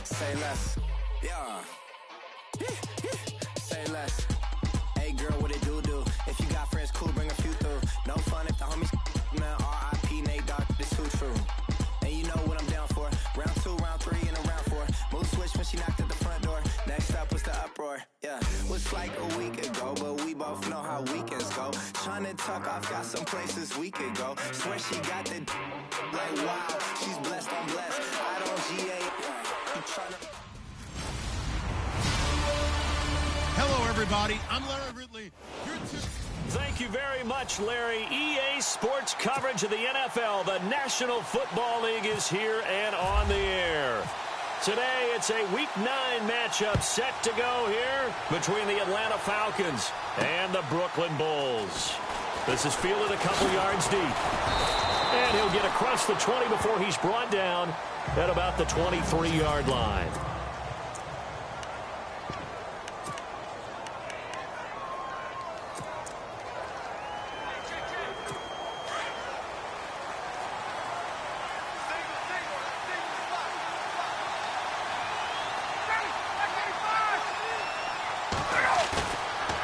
Say less. Yeah. Say less. Hey girl, what it do? If you got friends, cool, bring a few through. No fun if the homies, man. R.I.P. Nate Dogg, this too true. And you know what I'm down for. Round 2, round 3, and a round 4. Mood switch when she knocked at the front door. Next up was the uproar. Yeah, was like a week ago, but we both know how weekends go. Tryna tuck off, got some places we could go. Swear she got the like wow, she's blessed, I'm blessed. I don't GA. You tryna. Hello, everybody. I'm Larry Ridley. Thank you very much, Larry. EA Sports coverage of the NFL. The National Football League is here and on the air. Today, it's a Week 9 matchup set to go here between the Atlanta Falcons and the Brooklyn Bulls. This is fielded a couple yards deep. And he'll get across the 20 before he's brought down at about the 23-yard line.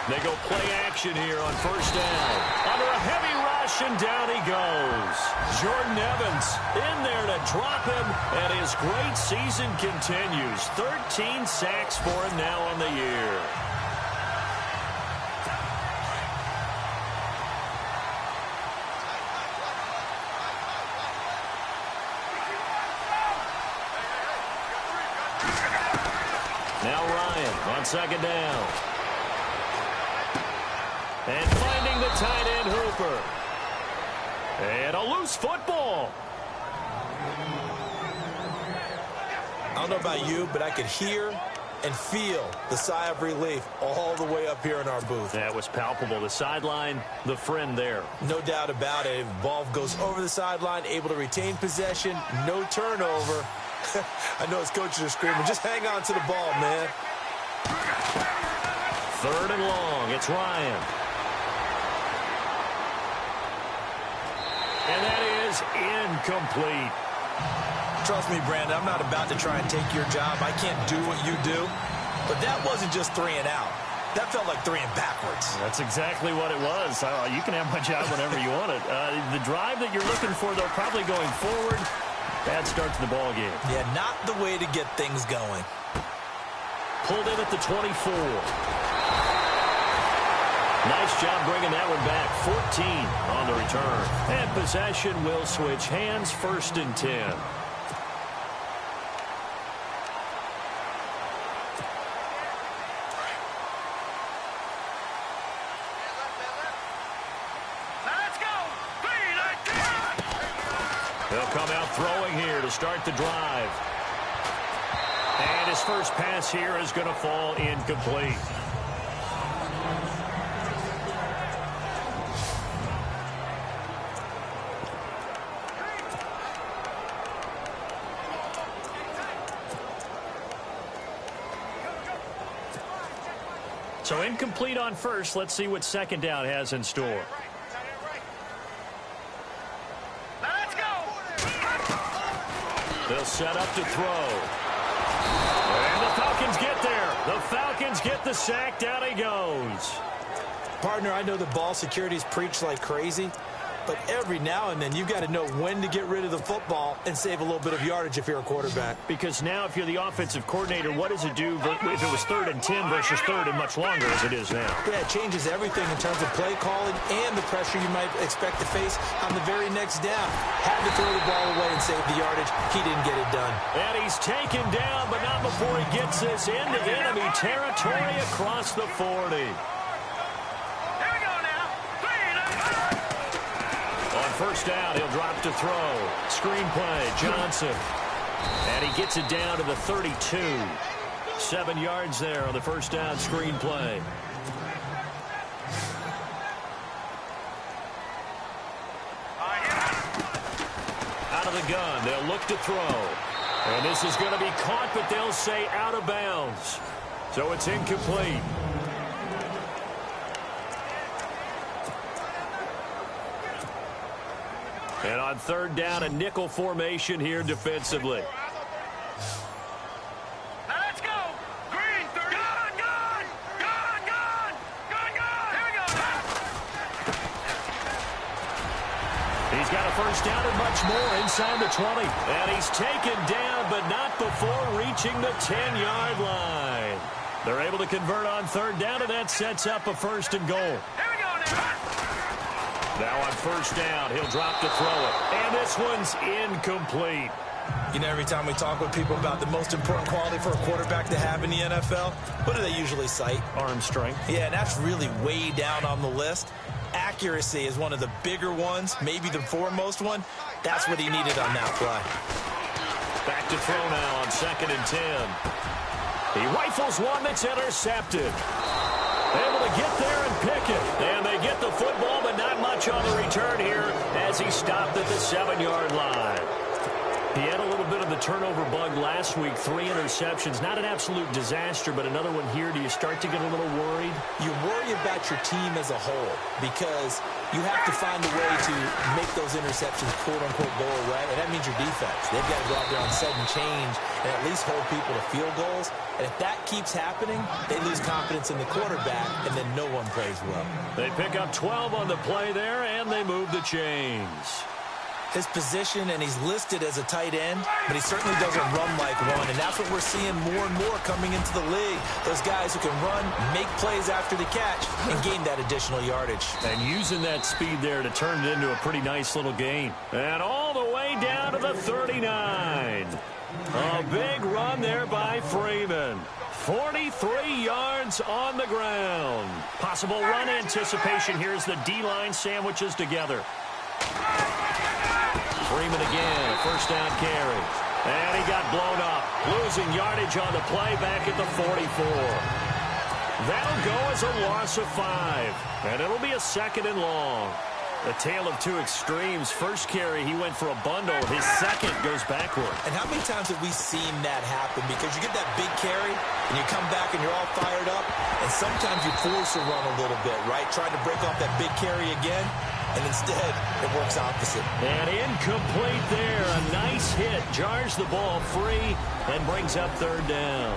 They go play action here on first down. Under a heavy rush, and down he goes. Jordan Evans in there to drop him, and his great season continues. 13 sacks for him now on the year. Now Ryan on second down. And finding the tight end, Hooper. And a loose football. I don't know about you, but I could hear and feel the sigh of relief all the way up here in our booth. That was palpable. The sideline, the friend there. No doubt about it. Ball goes over the sideline, able to retain possession, no turnover. I know his coaches are screaming, just hang on to the ball, man. Third and long. It's Ryan. And that is incomplete. Trust me, Brandon, I'm not about to try and take your job. I can't do what you do. But that wasn't just 3 and out. That felt like 3 and backwards. That's exactly what it was. You can have my job whenever you want it. The drive that you're looking for, though, probably going forward. Bad start to the ball game. Yeah, not the way to get things going. Pulled in at the 24. Nice job bringing that one back. 14 on the return. And possession will switch hands, first and 10. He'll come out throwing here to start the drive. And his first pass here is going to fall incomplete. So incomplete on first. Let's see what second down has in store. They'll set up to throw. And the Falcons get there. The Falcons get the sack. Down he goes. Partner, I know the ball security's preached like crazy, but every now and then you've got to know when to get rid of the football and save a little bit of yardage if you're a quarterback. Because now if you're the offensive coordinator, what does it do if it was 3rd and 10 versus 3rd and much longer as it is now? Yeah, it changes everything in terms of play calling and the pressure you might expect to face on the very next down. Had to throw the ball away and save the yardage. He didn't get it done. And he's taken down, but not before he gets this into enemy territory across the 40. First down, he'll drop to throw. Screen play, Johnson. And he gets it down to the 32. 7 yards there on the first down screen play. Out of the gun, they'll look to throw. And this is going to be caught, but they'll say out of bounds. So it's incomplete. And on third down, a nickel formation here defensively. got a first down and much more inside the 20. And he's taken down, but not before reaching the 10-yard line. They're able to convert on third down, and that sets up a first and goal. Now on first down, he'll drop to throw it. And this one's incomplete. You know, every time we talk with people about the most important quality for a quarterback to have in the NFL, what do they usually cite? Arm strength. Yeah, and that's really way down on the list. Accuracy is one of the bigger ones, maybe the foremost one. That's what he needed on that play. Back to throw now on 2nd and 10. He rifles one that's intercepted. Able to get there and pick it. And they get the football, but not much on the return here as he stopped at the 7-yard line. He had a little bit of the turnover bug last week, 3 interceptions. Not an absolute disaster, but another one here. Do you start to get a little worried? You worry about your team as a whole because you have to find a way to make those interceptions, quote-unquote, go away, and that means your defense. They've got to go out there on sudden change and at least hold people to field goals. And if that keeps happening, they lose confidence in the quarterback, and then no one plays well. They pick up 12 on the play there, and they move the chains. His position, and he's listed as a tight end, but he certainly doesn't run like one, and that's what we're seeing more and more coming into the league. Those guys who can run, make plays after the catch, and gain that additional yardage. And using that speed there to turn it into a pretty nice little gain. And all the way down to the 39. A big run there by Freeman. 43 yards on the ground. Possible run anticipation here as the D-line sandwiches together. Freeman again, a first down carry. And he got blown up. Losing yardage on the play back at the 44. That'll go as a loss of 5. And it'll be a 2nd and long. A tale of two extremes. First carry, he went for a bundle. His second goes backward. And how many times have we seen that happen? Because you get that big carry, and you come back, and you're all fired up, and sometimes you force a run a little bit, right? Trying to break off that big carry again, and instead, it works opposite. And incomplete there. A nice hit. Jars the ball free and brings up third down.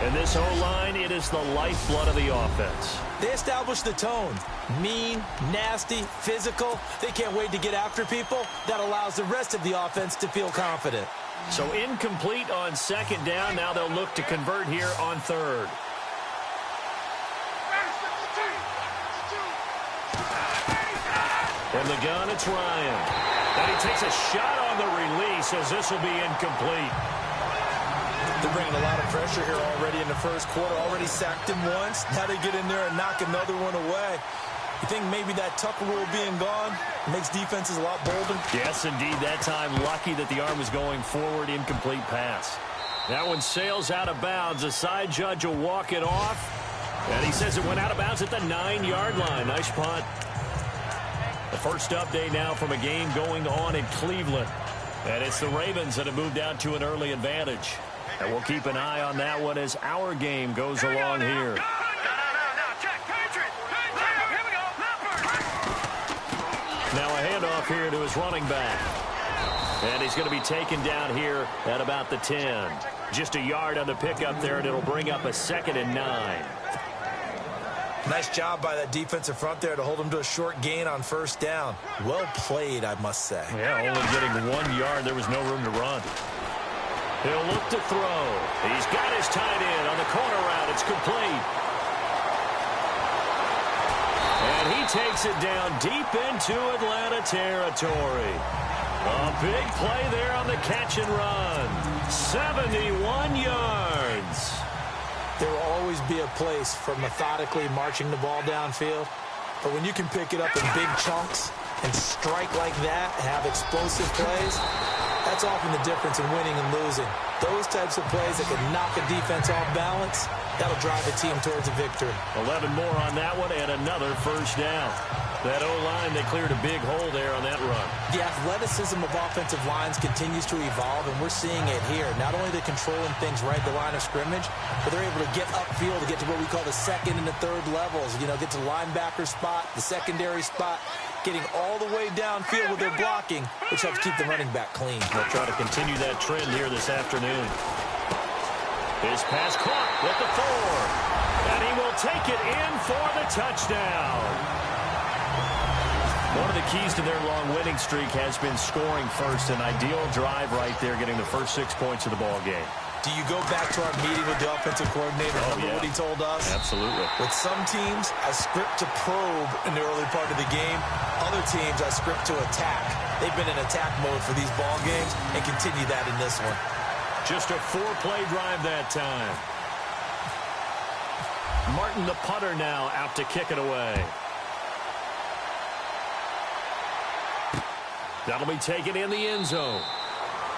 And this O-line, it is the lifeblood of the offense. They establish the tone. Mean, nasty, physical. They can't wait to get after people. That allows the rest of the offense to feel confident. So incomplete on 2nd down. Now they'll look to convert here on 3rd. From the gun, it's Ryan. And he takes a shot on the release as this will be incomplete. They're bringing a lot of pressure here already in the first quarter. Already sacked him once. Now they get in there and knock another one away. You think maybe that Tucker rule being gone makes defenses a lot bolder? Yes, indeed. That time, lucky that the arm was going forward. Incomplete pass. That one sails out of bounds. A side judge will walk it off. And he says it went out of bounds at the 9-yard line. Nice punt. The first update now from a game going on in Cleveland. And it's the Ravens that have moved out to an early advantage. And we'll keep an eye on that one as our game goes along here. Now a handoff here to his running back. And he's going to be taken down here at about the 10. Just a yard on the pickup there, and it'll bring up a 2nd and 9. Nice job by that defensive front there to hold him to a short gain on first down. Well played, I must say. Yeah, only getting 1 yard. There was no room to run. He'll look to throw. He's got his tight end on the corner route. It's complete. And he takes it down deep into Atlanta territory. A big play there on the catch and run. 71 yards. There will always be a place for methodically marching the ball downfield. But when you can pick it up in big chunks and strike like that, have explosive plays, that's often the difference in winning and losing. Those types of plays that can knock a defense off balance, that'll drive a team towards a victory. 11 more on that one and another first down. That O-line, they cleared a big hole there on that run. The athleticism of offensive lines continues to evolve, and we're seeing it here. Not only are they controlling things right at the line of scrimmage, but they're able to get upfield to get to what we call the 2nd and the 3rd levels. You know, get to the linebacker spot, the secondary spot, getting all the way downfield with their blocking, which helps keep the running back clean. They'll try to continue that trend here this afternoon. His pass caught with the 4. And he will take it in for the touchdown. One of the keys to their long winning streak has been scoring first. An ideal drive right there, getting the first 6 points of the ball game. Do you go back to our meeting with the offensive coordinator? Remember what he told us? Absolutely. With some teams, I script to probe in the early part of the game. Other teams, I script to attack. They've been in attack mode for these ball games and continue that in this one. Just a 4-play drive that time. Martin, the punter, now out to kick it away. That'll be taken in the end zone.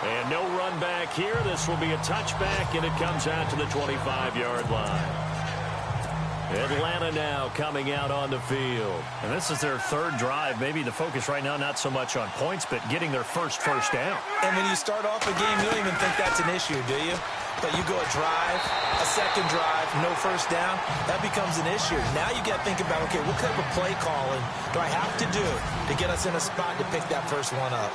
And no run back here. This will be a touchback, and it comes out to the 25-yard line. Atlanta now coming out on the field. And this is their third drive. Maybe the focus right now not so much on points, but getting their first down. And when you start off a game, you don't even think that's an issue, do you? But you go a drive, a second drive, no first down, that becomes an issue. Now you got to think about, okay, what type of play calling do I have to do to get us in a spot to pick that first one up?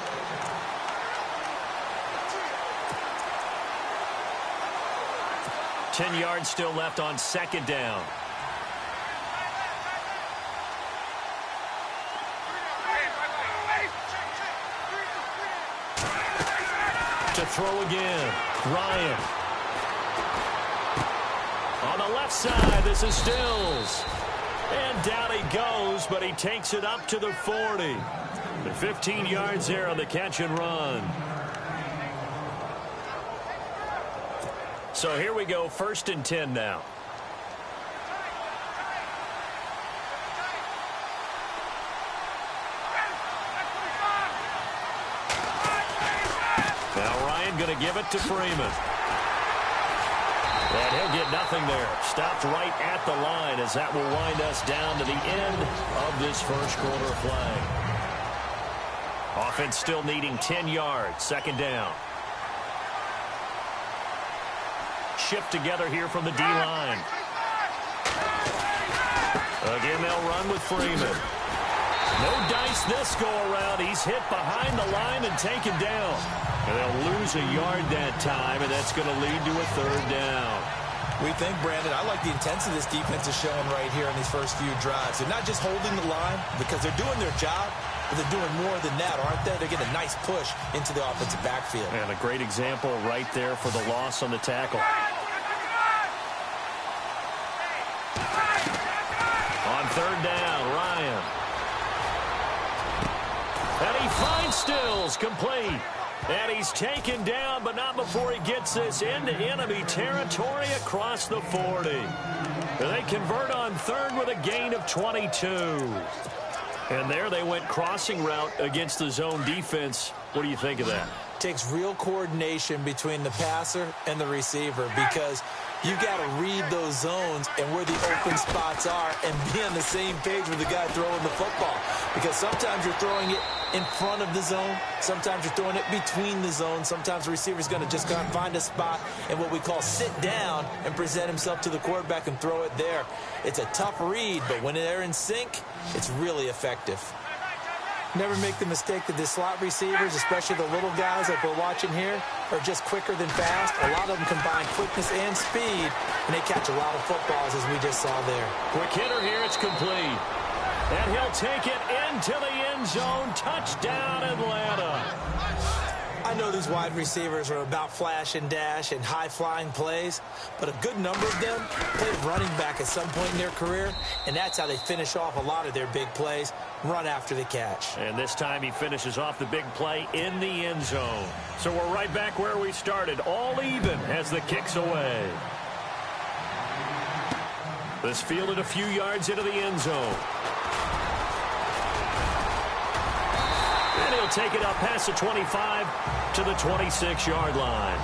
$10 yards still left on second down. To throw again, Ryan. On the left side, this is Stills. And down he goes, but he takes it up to the 40. The 15 yards there on the catch and run. So here we go, 1st and 10 now. Now Ryan going to give it to Freeman. And he'll get nothing there. Stopped right at the line as that will wind us down to the end of this first quarter of play. Offense still needing 10 yards, second down. Shift together here from the D-line. Again, they'll run with Freeman. No dice this go-around. He's hit behind the line and taken down. And they'll lose a yard that time, and that's going to lead to a third down. We think, Brandon, I like the intensity this defense is showing right here in these first few drives. They're not just holding the line because they're doing their job, but they're doing more than that, aren't they? They're getting a nice push into the offensive backfield. And a great example right there for the loss on the tackle. On third down, Ryan. And he finds Stills, complete. And he's taken down, but not before he gets this into enemy territory across the 40. They convert on third with a gain of 22. And there they went crossing route against the zone defense. What do you think of that? Takes real coordination between the passer and the receiver because you got to read those zones and where the open spots are and be on the same page with the guy throwing the football. Because sometimes you're throwing it in front of the zone. Sometimes you're throwing it between the zones. Sometimes the receiver's going to just go and find a spot and what we call sit down and present himself to the quarterback and throw it there. It's a tough read, but when they're in sync, it's really effective. Never make the mistake that the slot receivers, especially the little guys like we're watching here, are just quicker than fast. A lot of them combine quickness and speed, and they catch a lot of footballs, as we just saw there. Quick hitter here, it's complete. And he'll take it into the end zone. Touchdown, Atlanta. I know these wide receivers are about flash and dash and high-flying plays, but a good number of them played running back at some point in their career, and that's how they finish off a lot of their big plays, run after the catch. And this time he finishes off the big play in the end zone. So we're right back where we started, all even as the kick's away. This fielded a few yards into the end zone. And he'll take it up past the 25 to the 26-yard line.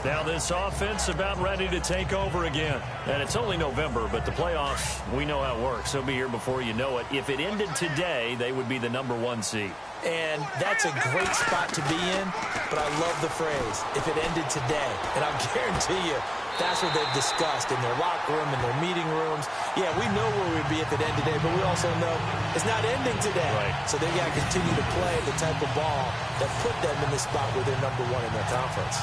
Now this offense about ready to take over again. And it's only November, but the playoffs, we know how it works. They'll be here before you know it. If it ended today, they would be the #1 seed. And that's a great spot to be in, but I love the phrase, if it ended today. And I'll guarantee you, that's what they've discussed in their locker room, in their meeting rooms. Yeah, we know where we'd be if it ended today, but we also know it's not ending today. Right. So they got to continue to play the type of ball that put them in the spot where they're #1 in their conference.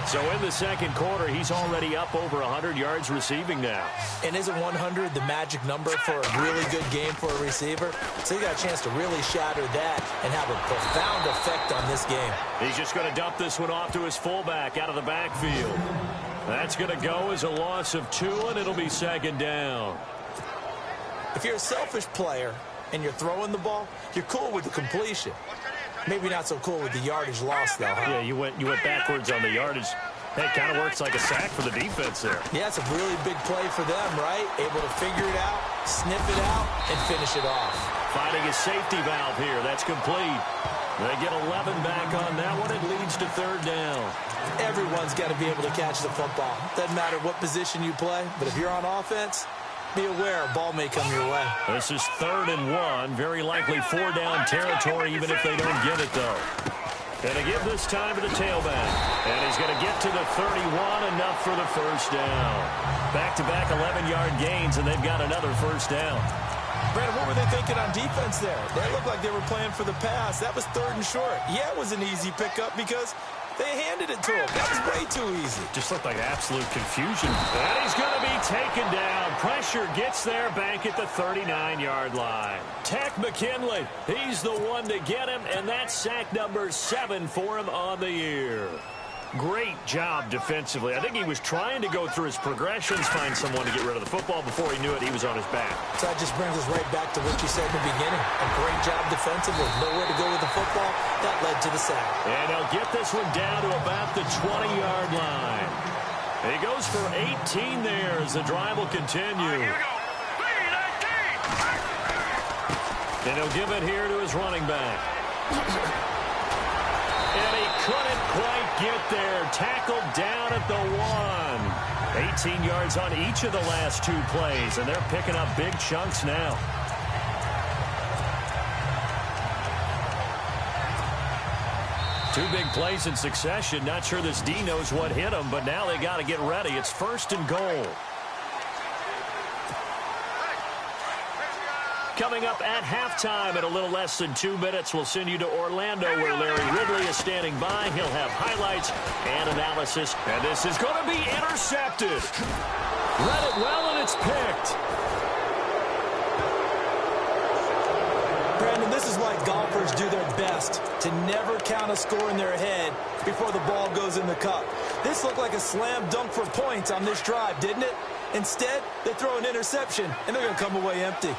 So in the second quarter, he's already up over 100 yards receiving now. And isn't 100 the magic number for a really good game for a receiver? So you got a chance to really shatter that and have a profound effect on this game. He's just going to dump this one off to his fullback out of the backfield. That's going to go as a loss of 2, and it'll be second down. If you're a selfish player and you're throwing the ball, you're cool with the completion. Maybe not so cool with the yardage loss, though, huh? Yeah, you went backwards on the yardage. Hey, kind of works like a sack for the defense there. Yeah, it's a really big play for them, right? Able to figure it out, sniff it out, and finish it off. Finding a safety valve here. That's complete. They get 11 back on that one. It leads to third down. Everyone's got to be able to catch the football. Doesn't matter what position you play, but if you're on offense, be aware a ball may come your way. This is 3rd and 1. Very likely 4-down territory, even if they don't get it, though. Going to give this time to the tailback. And he's going to get to the 31, enough for the first down. Back-to-back 11-yard gains, and they've got another first down. Brandon, what were they thinking on defense there? They looked like they were playing for the pass. That was 3rd and short. Yeah, it was an easy pickup because they handed it to him. That was way too easy. Just looked like absolute confusion. And he's going to be taken down. Pressure gets there back at the 39-yard line. Tech McKinley, he's the one to get him, and that's sack number 7 for him on the year. Great job defensively. I think he was trying to go through his progressions, find someone to get rid of the football. Before he knew it, he was on his back. So that just brings us right back to what you said in the beginning. A great job defensively. Nowhere to go with the football. That led to the sack. And they'll get this one down to about the 20-yard line. He goes for 18 there as the drive will continue. And he'll give it here to his running back. And he couldn't quite get there. Tackled down at the 1. 18 yards on each of the last 2 plays, and they're picking up big chunks now. Two big plays in succession. Not sure this D knows what hit him, but now they got to get ready. It's 1st and goal. Coming up at halftime in a little less than 2 minutes, we'll send you to Orlando where Larry Ridley is standing by. He'll have highlights and analysis. And this is going to be intercepted. Read it well, and it's picked. Brandon, this is why golfers do their best to never count a score in their head before the ball goes in the cup. This looked like a slam dunk for points on this drive, didn't it? Instead, they throw an interception, and they're going to come away empty.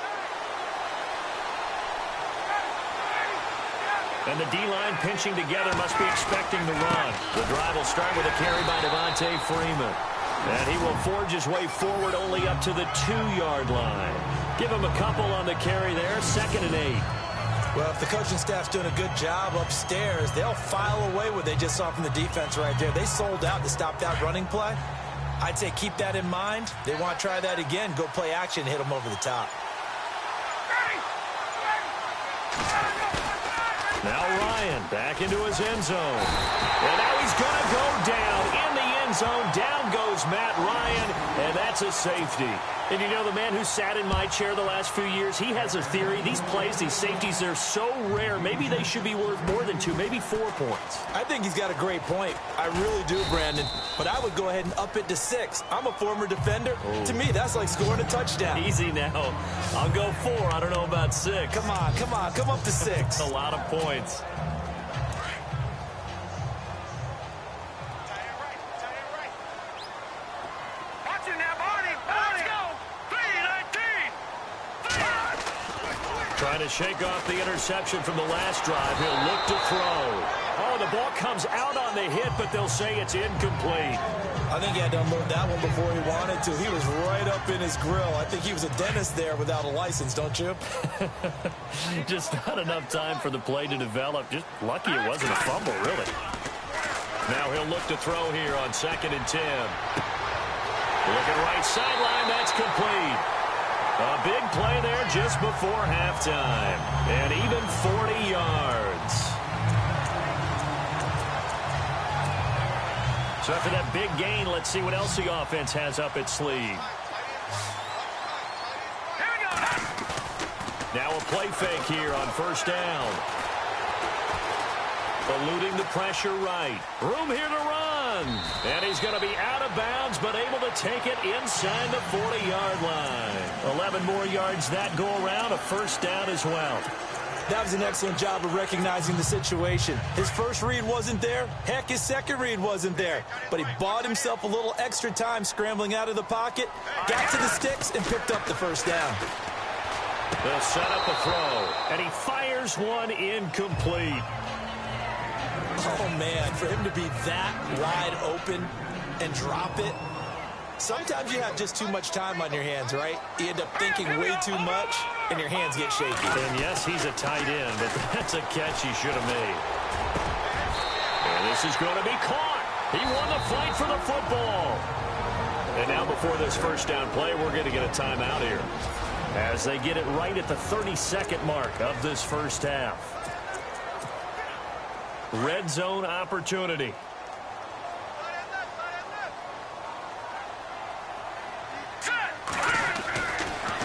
And the D-line pinching together must be expecting the run. The drive will start with a carry by Devontae Freeman. And he will forge his way forward only up to the 2-yard line. Give him a couple on the carry there, 2nd and 8. Well, if the coaching staff's doing a good job upstairs, they'll file away what they just saw from the defense right there. They sold out to stop that running play. I'd say keep that in mind. They want to try that again, go play action, hit them over the top. Now Ryan back into his end zone. And now he's going to go down in the end zone. Down goes Matt Ryan, and that's a safety. And you know, the man who sat in my chair the last few years, he has a theory. These plays, these safeties, they're so rare. Maybe they should be worth more than 2, maybe 4 points. I think he's got a great point. I really do, Brandon. But I would go ahead and up it to 6. I'm a former defender. Oh. To me, that's like scoring a touchdown. Easy now. I'll go 4. I don't know about 6. Come on. Come up to 6. A lot of points. Trying to shake off the interception from the last drive. He'll look to throw. Oh, the ball comes out on the hit, but they'll say it's incomplete. I think he had to unload that one before he wanted to. He was right up in his grill. I think he was a dentist there without a license, don't you? Just not enough time for the play to develop. Just lucky it wasn't a fumble, really. Now he'll look to throw here on 2nd and 10. Looking right sideline, that's complete. A big play there just before halftime. And even 40 yards. So after that big gain, let's see what else the offense has up its sleeve. Now a play fake here on 1st down. Eluding the pressure right. Room here to run. end. And he's going to be out of bounds, but able to take it inside the 40-yard line. 11 more yards that go around, a first down as well. That was an excellent job of recognizing the situation. His first read wasn't there. Heck, his second read wasn't there. But he bought himself a little extra time scrambling out of the pocket, got to the sticks, and picked up the first down. They'll set up a throw, and he fires one incomplete. Oh, man, for him to be that wide open and drop it. Sometimes you have just too much time on your hands, right? You end up thinking way too much, and your hands get shaky. And yes, he's a tight end, but that's a catch he should have made. And this is going to be caught. He won the fight for the football. And now before this first down play, we're going to get a timeout here, as they get it right at the 32nd mark of this first half. Red zone opportunity.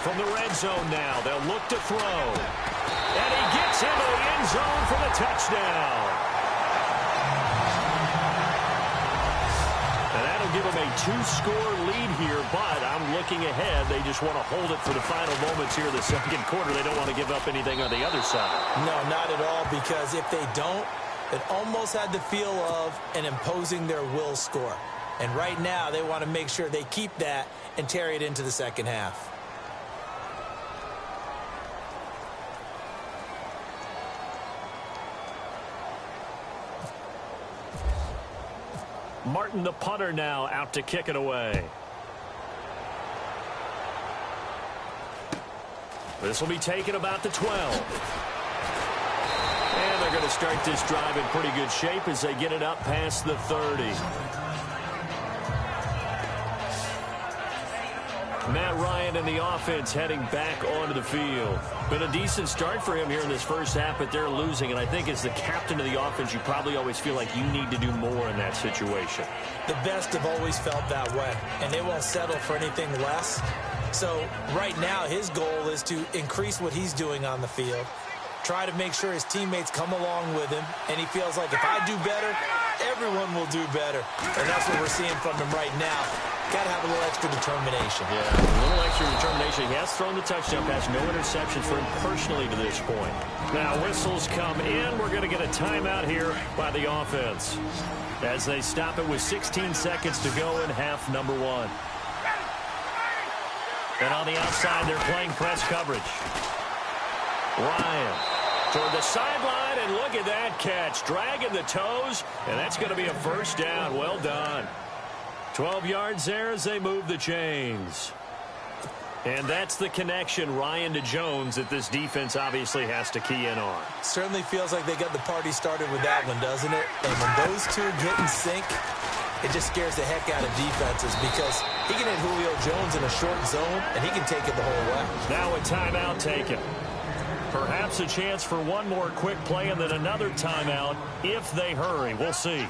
From the red zone now, they'll look to throw. And he gets into the end zone for the touchdown. And that'll give them a 2-score lead here, but I'm looking ahead. They just want to hold it for the final moments here of the second quarter. They don't want to give up anything on the other side. No, not at all, because if they don't, it almost had the feel of an imposing their will score. And right now, they want to make sure they keep that and carry it into the second half. Martin, the punter, now out to kick it away. This will be taken about the 12. And they're going to start this drive in pretty good shape as they get it up past the 30. Matt Ryan and the offense heading back onto the field. Been a decent start for him here in this first half, but they're losing. And I think as the captain of the offense, you probably always feel like you need to do more in that situation. The best have always felt that way, and they won't settle for anything less. So right now, his goal is to increase what he's doing on the field, try to make sure his teammates come along with him, and he feels like if I do better, everyone will do better. And that's what we're seeing from him right now. Got to have a little extra determination. Yeah, a little extra determination. He has thrown the touchdown pass. No interceptions for him personally to this point. Now whistles come in. We're going to get a timeout here by the offense as they stop it with 16 seconds to go in half number 1. And on the outside, they're playing press coverage. Ryan toward the sideline, and look at that catch. Dragging the toes, and that's going to be a first down. Well done. 12 yards there as they move the chains. And that's the connection, Ryan to Jones, that this defense obviously has to key in on. Certainly feels like they got the party started with that one, doesn't it? And when those two get in sync, it just scares the heck out of defenses, because he can hit Julio Jones in a short zone, and he can take it the whole way. Now a timeout taken. Perhaps a chance for one more quick play and then another timeout if they hurry. We'll see.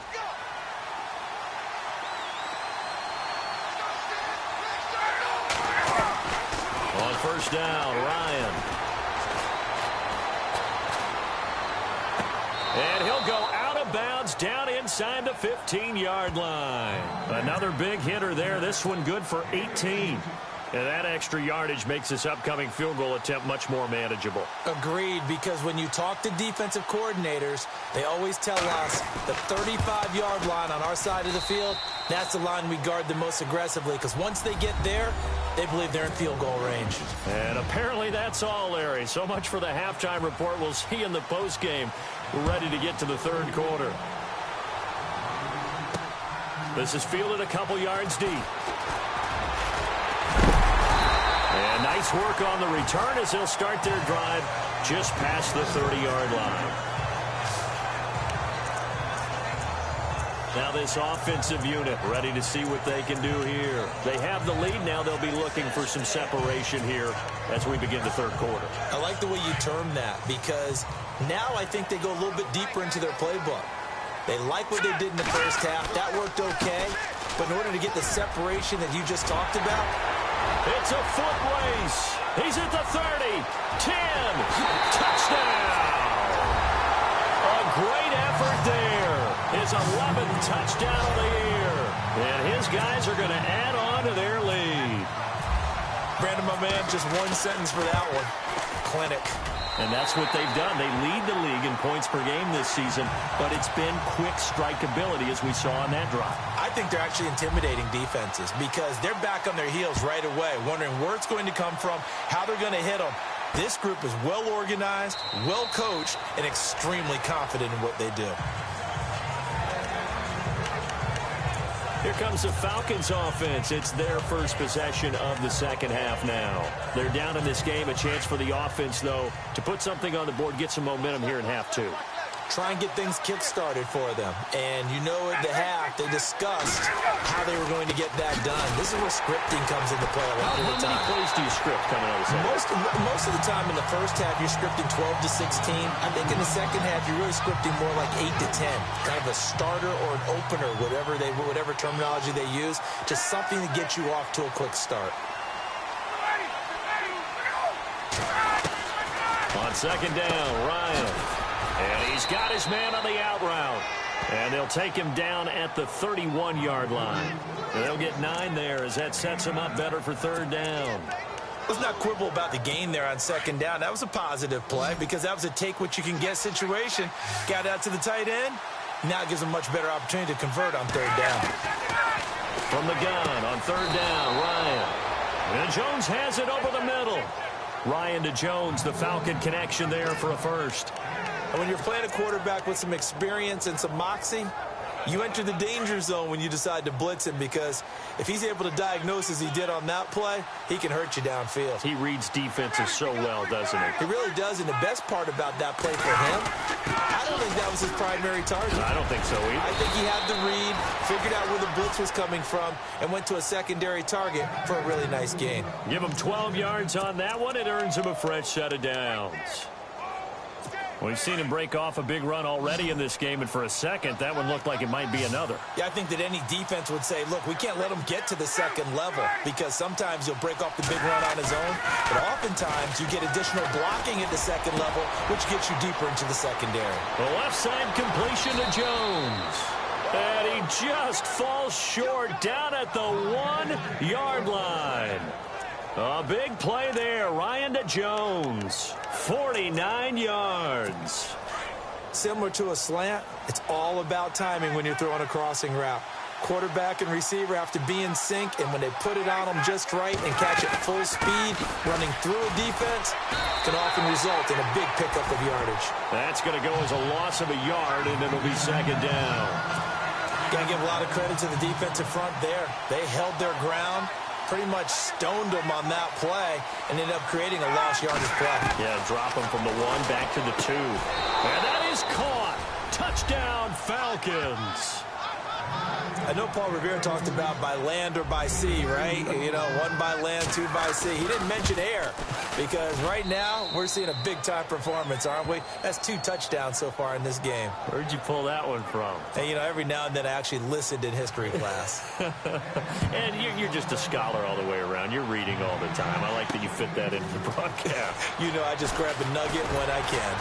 On first down, Ryan. And he'll go out of bounds down inside the 15-yard line. Another big hitter there. This one good for 18. And that extra yardage makes this upcoming field goal attempt much more manageable. Agreed, because when you talk to defensive coordinators, they always tell us the 35-yard line on our side of the field, that's the line we guard the most aggressively, because once they get there, they believe they're in field goal range. And apparently that's all, Larry. So much for the halftime report. We'll see you in the postgame. We're ready to get to the third quarter. This is fielded a couple yards deep. And nice work on the return as they'll start their drive just past the 30-yard line. Now this offensive unit ready to see what they can do here. They have the lead now. They'll be looking for some separation here as we begin the third quarter. I like the way you term that, because now I think they go a little bit deeper into their playbook. They like what they did in the first half. That worked okay. But in order to get the separation that you just talked about, it's a foot race. He's at the 30, 10, touchdown. A great effort there. his 11th touchdown of the year. And his guys are going to add on to their lead. Brandon, my man, just one sentence for that one. Clinic. And that's what they've done. They lead the league in points per game this season, but it's been quick strike ability as we saw on that drive. I think they're actually intimidating defenses because they're back on their heels right away, wondering where it's going to come from, how they're going to hit them. This group is well organized, well coached, and extremely confident in what they do. Here comes the Falcons offense. It's their first possession of the second half now. They're down in this game. A chance for the offense, though, to put something on the board, get some momentum here in half two. Try and get things kick-started for them. And you know at the half, they discussed how they were going to get that done. This is where scripting comes into play a lot of the time. How many plays do you script coming out of the second? Most of the time in the first half, you're scripting 12 to 16. I think in the second half, you're really scripting more like 8 to 10. Kind of a starter or an opener, whatever terminology they use. Just something to get you off to a quick start. On second down, Ryan. And he's got his man on the out route. And they'll take him down at the 31-yard line. And they'll get 9 there as that sets him up better for third down. Let's not quibble about the gain there on second down. That was a positive play because that was a take-what-you-can-get situation. Got out to the tight end. Now it gives them a much better opportunity to convert on third down. From the gun on third down, Ryan. And Jones has it over the middle. Ryan to Jones, the Falcon connection there for a first. And when you're playing a quarterback with some experience and some moxie, you enter the danger zone when you decide to blitz him because if he's able to diagnose as he did on that play, he can hurt you downfield. He reads defenses so well, doesn't he? He really does, and the best part about that play for him, I don't think that was his primary target. I don't think so either. I think he had the read, figured out where the blitz was coming from, and went to a secondary target for a really nice gain. Give him 12 yards on that one. It earns him a fresh set of downs. We've seen him break off a big run already in this game, and for a second, that one looked like it might be another. Yeah, I think that any defense would say, look, we can't let him get to the second level because sometimes he'll break off the big run on his own, but oftentimes you get additional blocking at the second level, which gets you deeper into the secondary. The left side completion to Jones. And he just falls short down at the 1-yard line. A big play there. Ryan to Jones. 49 yards. Similar to a slant, it's all about timing when you're throwing a crossing route. Quarterback and receiver have to be in sync, and when they put it on them just right and catch it full speed, running through a defense, can often result in a big pickup of yardage. That's going to go as a loss of a yard, and it'll be second down. Got to give a lot of credit to the defensive front there. They held their ground, pretty much stoned them on that play, and ended up creating a lost yardage play. Yeah, drop them from the 1 back to the 2. And that is caught. Touchdown, Falcons. I know Paul Revere talked about by land or by sea, right? You know, 1 by land, 2 by sea. He didn't mention air because right now we're seeing a big-time performance, aren't we? That's 2 touchdowns so far in this game. Where'd you pull that one from? And, you know, every now and then I actually listened in history class. And you're just a scholar all the way around. You're reading all the time. I like that you fit that into the broadcast. You know, I just grab the nugget when I can.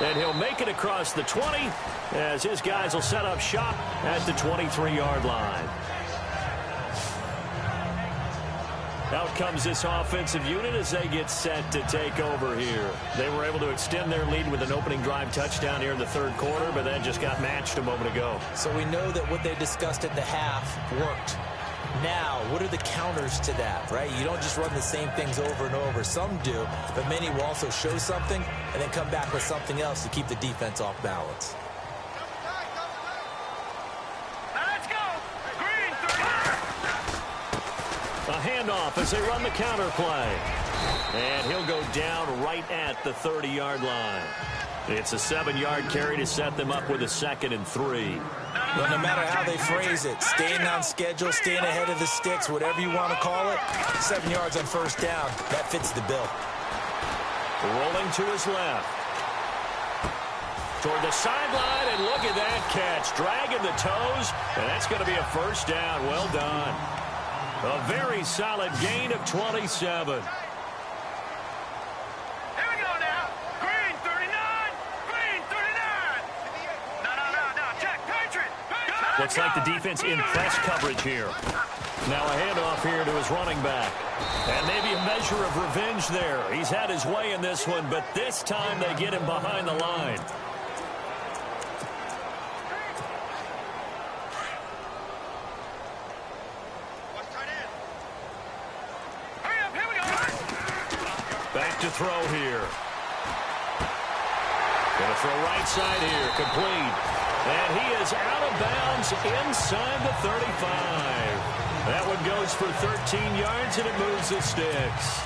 And he'll make it across the 20 as his guys will set up shop at the 23-yard line. Out comes this offensive unit as they get set to take over here. They were able to extend their lead with an opening drive touchdown here in the third quarter, but that just got matched a moment ago. So we know that what they discussed at the half worked. Now, what are the counters to that, right? You don't just run the same things over and over. Some do, but many will also show something and then come back with something else to keep the defense off balance. Let's go! Green 30. A handoff as they run the counter play. And he'll go down right at the 30-yard line. It's a 7-yard carry to set them up with a 2nd and 3. Well, no matter how they phrase it, staying on schedule, staying ahead of the sticks, whatever you want to call it, 7 yards on first down, that fits the bill. Rolling to his left. Toward the sideline, and look at that catch. Dragging the toes, and that's going to be a first down. Well done. A very solid gain of 27. Looks like the defense in press coverage here. Now a handoff here to his running back. And maybe a measure of revenge there. He's had his way in this one, but this time they get him behind the line. Back to throw here. Going to throw right side here, complete. And he is out of bounds inside the 35. That one goes for 13 yards, and it moves the sticks.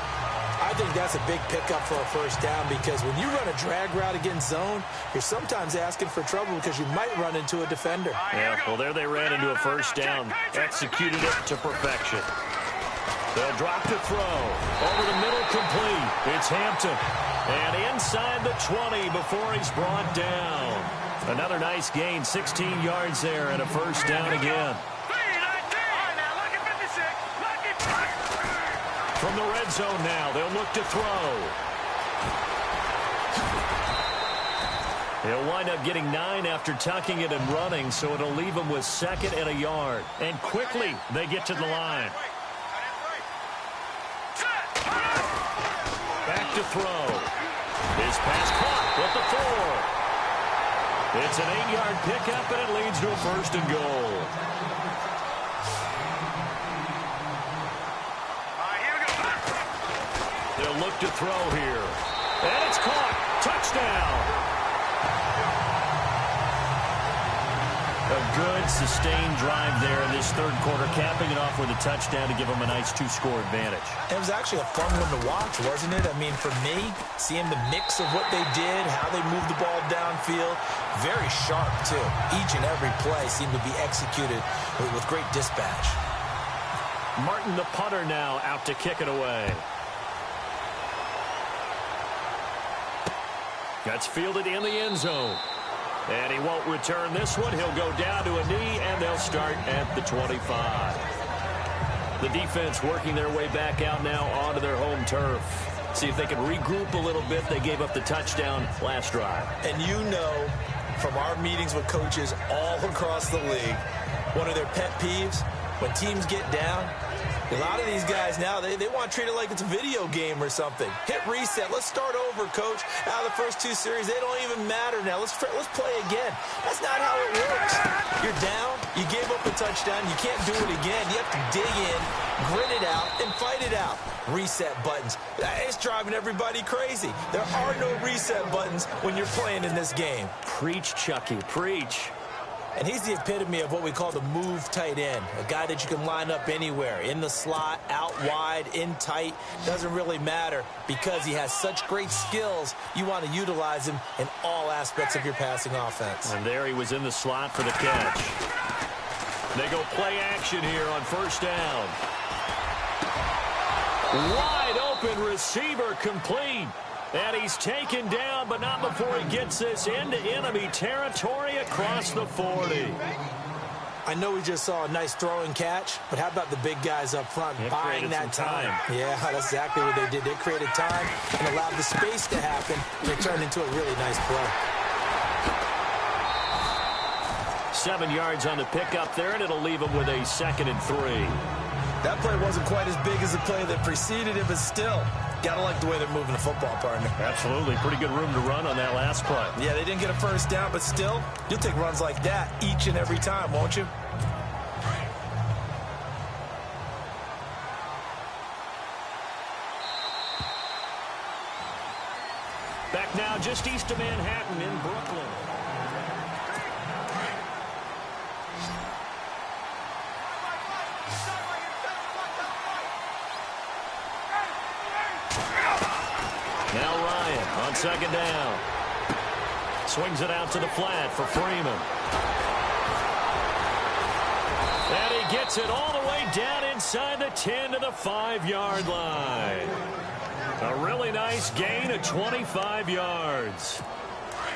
I think that's a big pickup for a first down because when you run a drag route against zone, you're sometimes asking for trouble because you might run into a defender. Yeah, well, there they ran into a first down. Executed it to perfection. They'll drop to throw. Over the middle, complete. It's Hampton. And inside the 20 before he's brought down. Another nice gain, 16 yards there, and a first down again. From the red zone now, they'll look to throw. He'll wind up getting 9 after tucking it and running, so it'll leave him with 2nd and a yard. And quickly, they get to the line. Back to throw. His pass caught with the 4. It's an 8-yard pickup, and it leads to a 1st and goal. They'll look to throw here. And it's caught. Touchdown. A good, sustained drive there in this third quarter, capping it off with a touchdown to give them a nice 2-score advantage. It was actually a fun one to watch, wasn't it? I mean, for me, seeing the mix of what they did, how they moved the ball downfield, very sharp, too. Each and every play seemed to be executed with great dispatch. Martin, the punter, now out to kick it away. That's fielded in the end zone. And he won't return this one. He'll go down to a knee, and they'll start at the 25. The defense working their way back out now onto their home turf. See if they can regroup a little bit. They gave up the touchdown last drive. And you know, from our meetings with coaches all across the league, one of their pet peeves, when teams get down, a lot of these guys now, they want to treat it like it's a video game or something. Hit reset. Let's start over, coach. Out of the first 2 series, they don't even matter now. Let's play again. That's not how it works. You're down. You gave up a touchdown. You can't do it again. You have to dig in, grit it out, and fight it out. Reset buttons. It's driving everybody crazy. There are no reset buttons when you're playing in this game. Preach, Chucky. Preach. And he's the epitome of what we call the move tight end, a guy that you can line up anywhere, in the slot, out wide, in tight. Doesn't really matter because he has such great skills. You want to utilize him in all aspects of your passing offense. And there he was in the slot for the catch. They go play action here on first down. Wide open receiver, complete. And he's taken down, but not before he gets this into enemy territory across the 40. I know we just saw a nice throwing catch, but how about the big guys up front buying that time? Yeah, that's exactly what they did. They created time and allowed the space to happen, and it turned into a really nice play. 7 yards on the pickup there, and it'll leave him with a 2nd and 3. That play wasn't quite as big as the play that preceded it, but still, gotta like the way they're moving the football, partner. Absolutely. Pretty good room to run on that last play. Yeah, they didn't get a first down, but still, you'll take runs like that each and every time, won't you? Back now just east of Manhattan in Brooklyn. Now Ryan on 2nd down. Swings it out to the flat for Freeman. And he gets it all the way down inside the 10 to the 5-yard line. A really nice gain of 25 yards.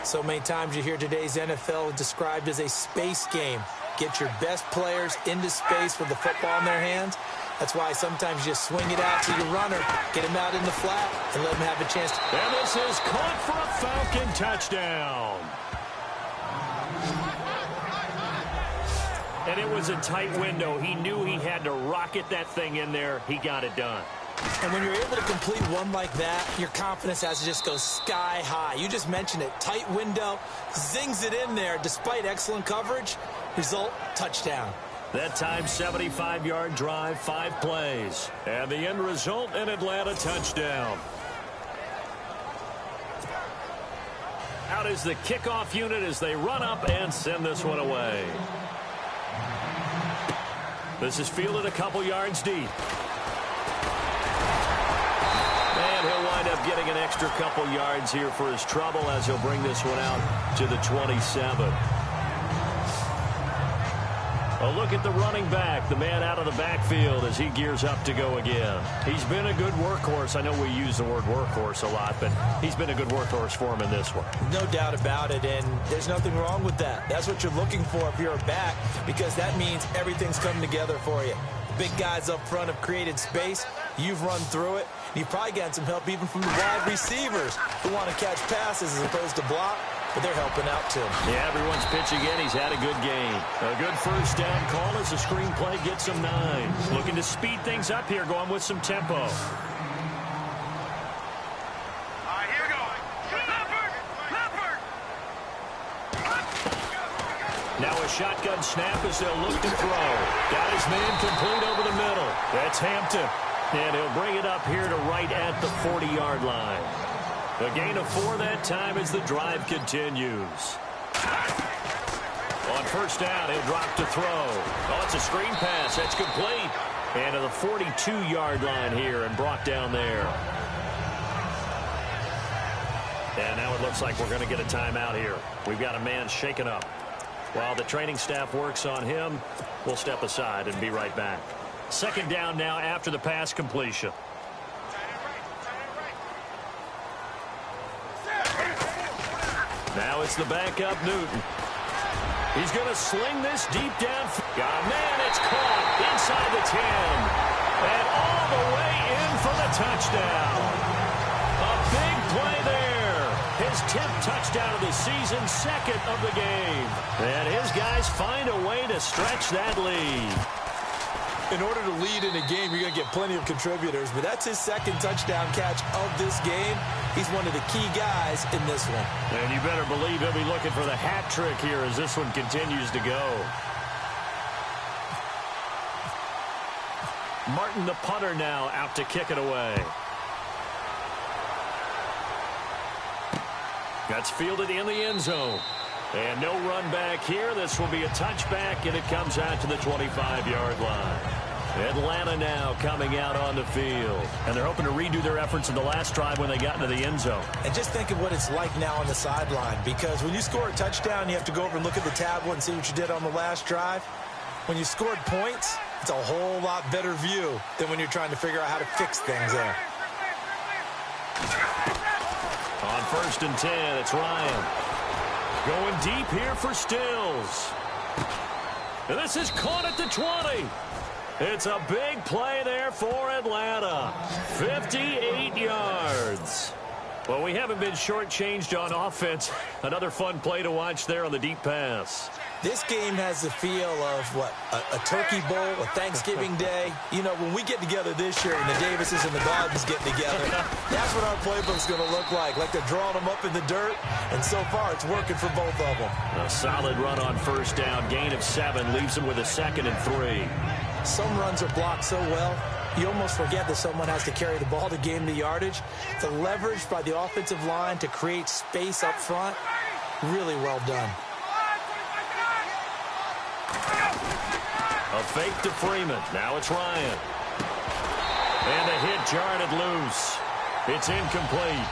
So many times you hear today's NFL described as a space game. Get your best players into space with the football in their hands. That's why sometimes you just swing it out to your runner, get him out in the flat, and let him have a chance. And this is caught for a Falcon touchdown. And it was a tight window. He knew he had to rocket that thing in there. He got it done. And when you're able to complete one like that, your confidence has to just go sky high. You just mentioned it. Tight window, zings it in there despite excellent coverage. Result, touchdown. That time, 75-yard drive, 5 plays. And the end result, an Atlanta touchdown. Out is the kickoff unit as they run up and send this one away. This is fielded a couple yards deep. And he'll wind up getting an extra couple yards here for his trouble as he'll bring this one out to the 27. A look at the running back, the man out of the backfield as he gears up to go again. He's been a good workhorse. I know we use the word workhorse a lot, but he's been a good workhorse for him in this one. No doubt about it, and there's nothing wrong with that. That's what you're looking for if you're a back, because that means everything's coming together for you. Big guys up front have created space. You've run through it. You've probably gotten some help even from the wide receivers who want to catch passes as opposed to block, but they're helping out too. Yeah, everyone's pitching in. He's had a good game. A good first down call as the screenplay gets him 9. Looking to speed things up here, going with some tempo. Here we go. Leopard. Now a shotgun snap as they'll look to throw. Got his man complete over the middle. That's Hampton. And he'll bring it up here to right at the 40-yard line. A gain of 4 that time as the drive continues. On first down, he'll drop to throw. Oh, it's a screen pass. That's complete. And to the 42-yard line here and brought down there. And now it looks like we're going to get a timeout here. We've got a man shaken up. While the training staff works on him, we'll step aside and be right back. Second down now after the pass completion. Now it's the backup Newton. He's going to sling this deep down. Got a man, it's caught inside the 10. And all the way in for the touchdown. A big play there. His 10th touchdown of the season, 2nd of the game. And his guys find a way to stretch that lead. In order to lead in a game, you're going to get plenty of contributors, but that's his 2nd touchdown catch of this game. He's one of the key guys in this one. And you better believe he'll be looking for the hat trick here as this one continues to go. Martin, the punter, now out to kick it away. That's fielded in the end zone. And no run back here. This will be a touchback, and it comes out to the 25-yard line. Atlanta now coming out on the field. And they're hoping to redo their efforts in the last drive when they got into the end zone. And just think of what it's like now on the sideline, because when you score a touchdown, you have to go over and look at the tablet and see what you did on the last drive. When you scored points, it's a whole lot better view than when you're trying to figure out how to fix things there. On 1st and 10, it's Ryan. Going deep here for Stills. And this is caught at the 20. It's a big play there for Atlanta. 58 yards. Well, we haven't been shortchanged on offense. Another fun play to watch there on the deep pass. This game has the feel of, what, a turkey bowl, a Thanksgiving day. You know, when we get together this year and the Davises and the Gardens get together, that's what our playbook's going to look like. Like they're drawing them up in the dirt, and so far it's working for both of them. A solid run on first down. Gain of 7 leaves them with a 2nd and 3. Some runs are blocked so well, you almost forget that someone has to carry the ball to gain the yardage. The leverage by the offensive line to create space up front, really well done. A fake to Freeman. Now it's Ryan. And a hit jarred it loose. It's incomplete.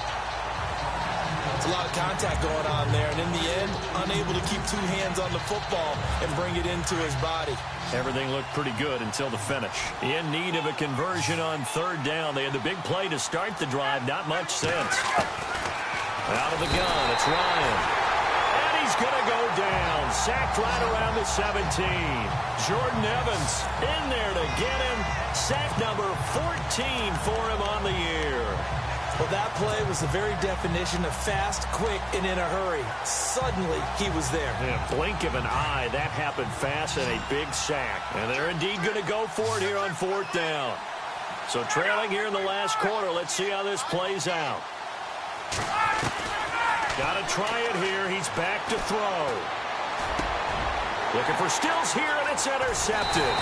It's a lot of contact going on there, and in the end, unable to keep 2 hands on the football and bring it into his body. Everything looked pretty good until the finish. In need of a conversion on 3rd down. They had the big play to start the drive. Not much sense. Out of the gun, it's Ryan. And he's going to go down. Sacked right around the 17. Jordan Evans in there to get him. Sack number 14 for him on the year. Well, that play was the very definition of fast, quick, and in a hurry. Suddenly, he was there. Yeah, blink of an eye. That happened fast and a big sack. And they're indeed going to go for it here on 4th down. So trailing here in the last quarter. Let's see how this plays out. Got to try it here. He's back to throw. Looking for Stills here, and it's intercepted.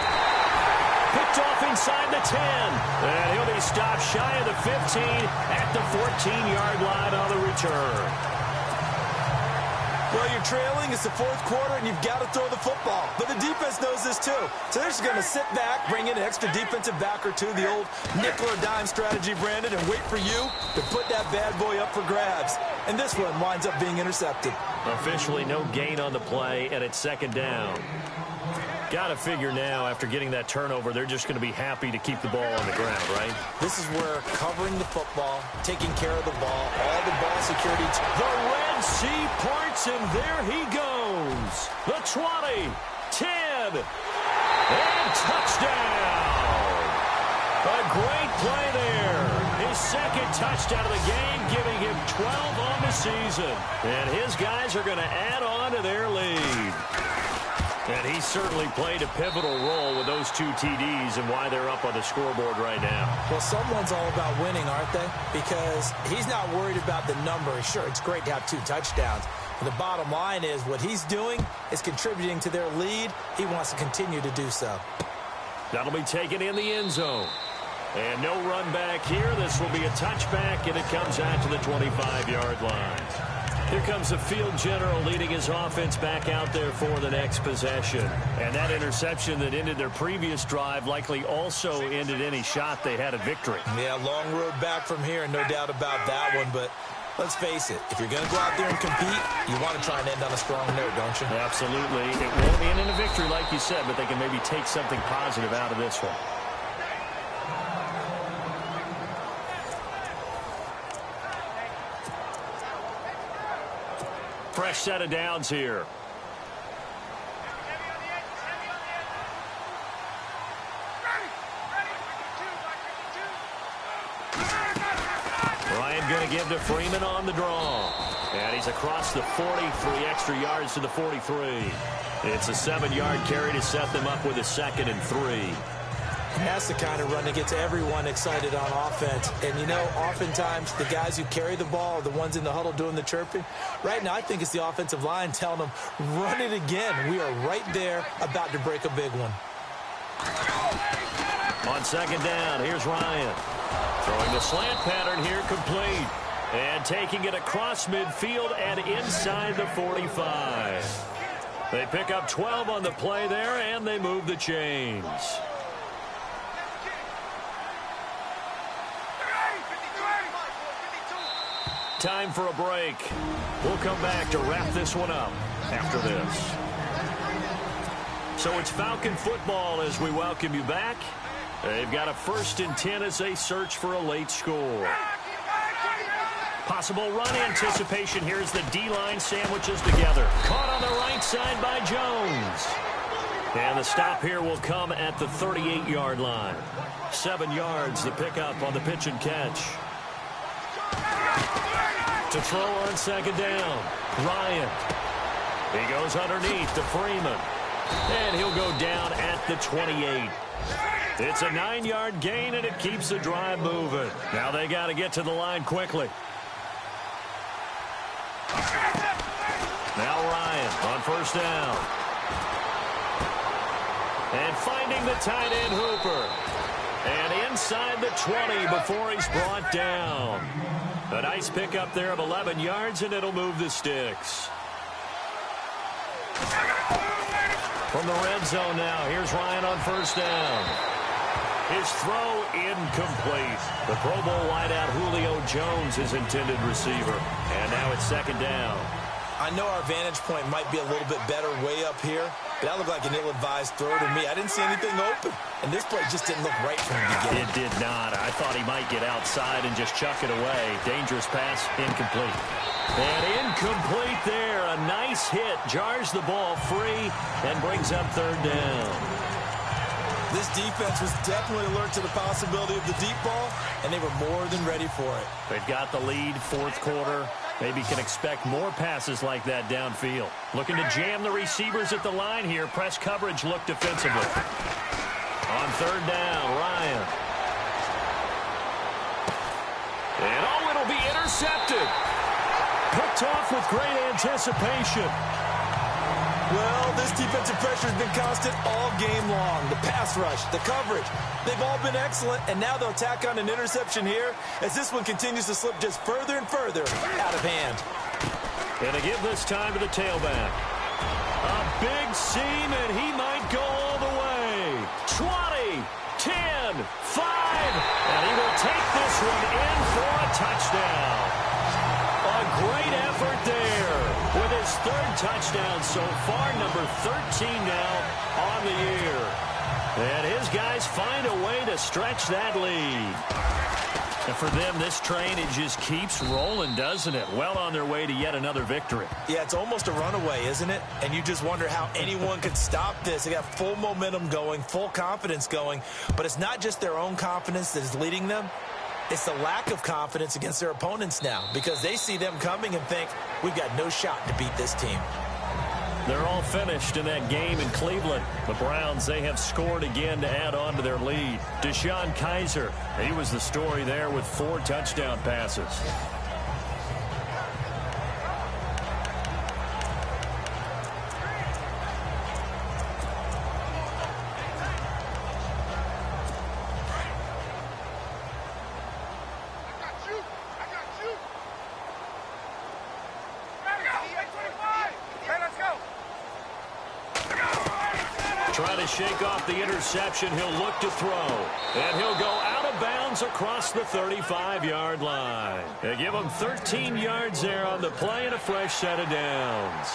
Picked off inside the 10. And he'll be stopped shy of the 15 at the 14-yard line on the return. Well, you're trailing. It's the 4th quarter, and you've got to throw the football. But the defense knows this, too. So they're just going to sit back, bring in an extra defensive back or two, the old nickel or dime strategy, Brandon, and wait for you to put that bad boy up for grabs. And this one winds up being intercepted. Officially no gain on the play, and it's 2nd down. Got to figure now, after getting that turnover, they're just going to be happy to keep the ball on the ground, right? This is where covering the football, taking care of the ball, all the ball security. The Red Sea parts, and there he goes. The 20, 10, and touchdown. A great play there. His 2nd touchdown of the game, giving him 12 on the season. And his guys are going to add on to their lead. And he certainly played a pivotal role with those 2 TDs and why they're up on the scoreboard right now. Well, someone's all about winning, aren't they? Because he's not worried about the number. Sure, it's great to have 2 touchdowns. But the bottom line is what he's doing is contributing to their lead. He wants to continue to do so. That'll be taken in the end zone. And no run back here. This will be a touchback, and it comes out to the 25-yard line. Here comes the field general leading his offense back out there for the next possession. And that interception that ended their previous drive likely also ended any shot they had at victory. Yeah, long road back from here, no doubt about that one. But let's face it, if you're going to go out there and compete, you want to try and end on a strong note, don't you? Absolutely. It won't end in a victory like you said, but they can maybe take something positive out of this one. Fresh set of downs here. Ryan going to give to Freeman on the draw. And he's across the 40, 3 extra yards to the 43. It's a 7-yard carry to set them up with a 2nd and 3. That's the kind of run that gets everyone excited on offense. And, you know, oftentimes the guys who carry the ball are the ones in the huddle doing the chirping. Right now, I think it's the offensive line telling them, run it again. We are right there about to break a big one. On 2nd down, here's Ryan. Throwing the slant pattern here, complete. And taking it across midfield and inside the 45. They pick up 12 on the play there, and they move the chains. Time for a break. We'll come back to wrap this one up after this. So it's Falcon football as we welcome you back. They've got a 1st and 10 as they search for a late score. Possible run anticipation here as the D-line sandwiches together. Caught on the right side by Jones. And the stop here will come at the 38-yard line. 7 yards, the pickup on the pitch and catch. To throw on 2nd down, Ryan. He goes underneath to Freeman. And he'll go down at the 28. It's a 9-yard gain, and it keeps the drive moving. Now they got to get to the line quickly. Now Ryan on 1st down. And finding the tight end Hooper. And inside the 20 before he's brought down. A nice pickup there of 11 yards, and it'll move the sticks. From the red zone now, here's Ryan on 1st down. His throw incomplete. The Pro Bowl wideout Julio Jones, his intended receiver. And now it's 2nd down. I know our vantage point might be a little bit better way up here, but that looked like an ill-advised throw to me. I didn't see anything open, and this play just didn't look right from the beginning. It did not. I thought he might get outside and just chuck it away. Dangerous pass, incomplete. And incomplete there. A nice hit. Jars the ball free and brings up 3rd down. This defense was definitely alert to the possibility of the deep ball, and they were more than ready for it. They've got the lead, fourth quarter. Maybe can expect more passes like that downfield. Looking to jam the receivers at the line here. Press coverage look defensively. On third down, Ryan. And it'll be intercepted. Picked off with great anticipation. Well, this defensive pressure has been constant all game long. The pass rush, the coverage, they've all been excellent, and now they'll tack on an interception here as this one continues to slip just further and further out of hand. And to give this time to the tailback. A big seam, and he might go all the way. 20, 10, 5, and he will take this one in for a touchdown. A great effort there with his third touchdown so far, number 13 now on the year. And his guys find a way to stretch that lead. And for them, this train, it just keeps rolling, doesn't it? Well on their way to yet another victory. Yeah, it's almost a runaway, isn't it? And you just wonder how anyone could stop this. They got full momentum going, full confidence going. But it's not just their own confidence that is leading them. It's the lack of confidence against their opponents now because they see them coming and think, we've got no shot to beat this team. They're all finished in that game in Cleveland. The Browns, they have scored again to add on to their lead. Deshaun Kaiser, he was the story there with 4 touchdown passes. Trying to shake off the interception. He'll look to throw. And he'll go out of bounds across the 35-yard line. They give him 13 yards there on the play and a fresh set of downs.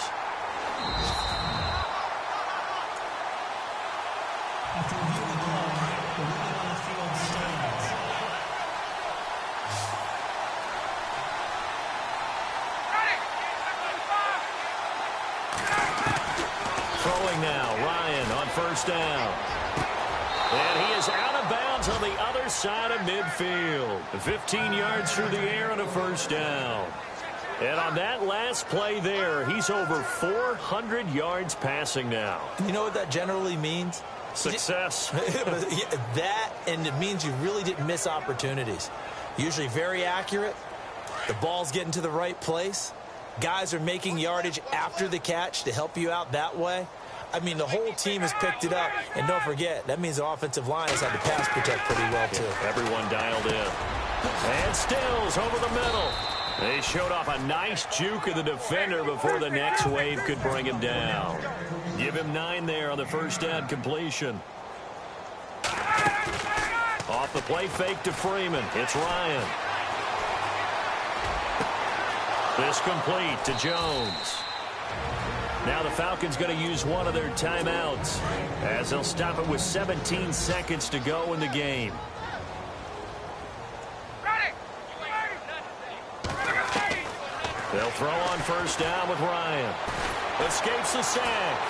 After reviewing the call, the ruling on the field stands. Throwing now, Ryan on first down. And he is out of bounds on the other side of midfield. 15 yards through the air and a first down. And on that last play there, he's over 400 yards passing now. You know what that generally means? Success. That, and it means you really didn't miss opportunities. Usually very accurate. The ball's getting to the right place. Guys are making yardage after the catch to help you out that way. I mean, the whole team has picked it up. And don't forget, that means the offensive line has had to pass protect pretty well, too. Everyone dialed in. And Stills over the middle. They showed off a nice juke of the defender before the next wave could bring him down. Give him 9 there on the first down completion. Off the play fake to Freeman. It's Ryan. This complete to Jones. Now the Falcons going to use one of their timeouts as they'll stop it with 17 seconds to go in the game. They'll throw on first down with Ryan. Escapes the sack.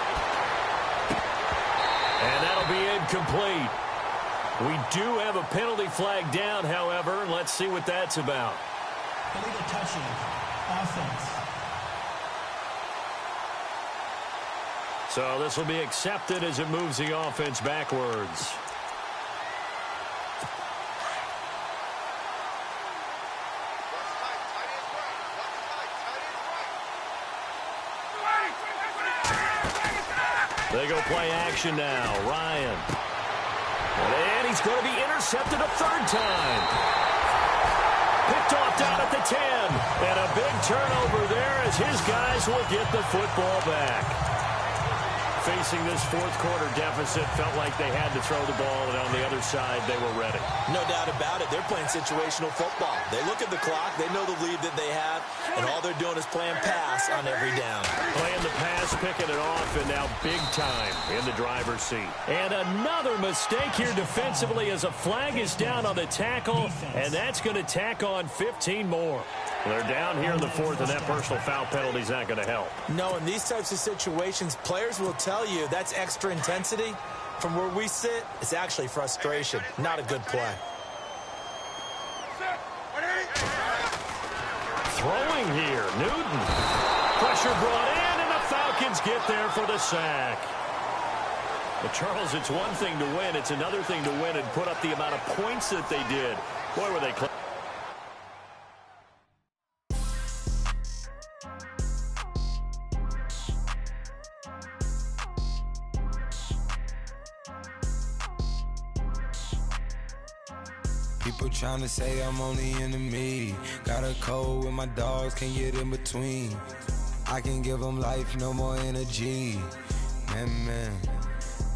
And that'll be incomplete. We do have a penalty flag down, however, and let's see what that's about. Illegal touching. Offense. So this will be accepted as it moves the offense backwards. They go play action now. Ryan. And he's going to be intercepted a third time. Picked off down at the 10. And a big turnover there as his guys will get the football back. Facing this fourth quarter deficit, felt like they had to throw the ball, and on the other side, they were ready. No doubt about it. They're playing situational football. They look at the clock. They know the lead that they have, and all they're doing is playing pass on every down. Playing the pass, picking it off, and now big time in the driver's seat. And another mistake here defensively as a flag is down on the tackle, and that's going to tack on 15 more. They're down here in the fourth, and that personal foul penalty is not going to help. No, in these types of situations, players will tell tell you, that's extra intensity. From where we sit, it's actually frustration, not a good play. Throwing here, Newton. Pressure brought in, and the Falcons get there for the sack. But, Charles, it's one thing to win. It's another thing to win and put up the amount of points that they did. Boy, were they close. People trying to say I'm on the enemy. Got a cold with my dogs, can't get in between. I can give them life, no more energy. Man,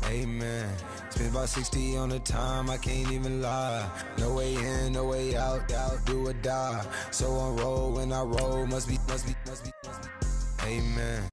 amen. Spent about 60 on the time, I can't even lie. No way in, no way out, do or die. So on roll when I roll, must be. Amen.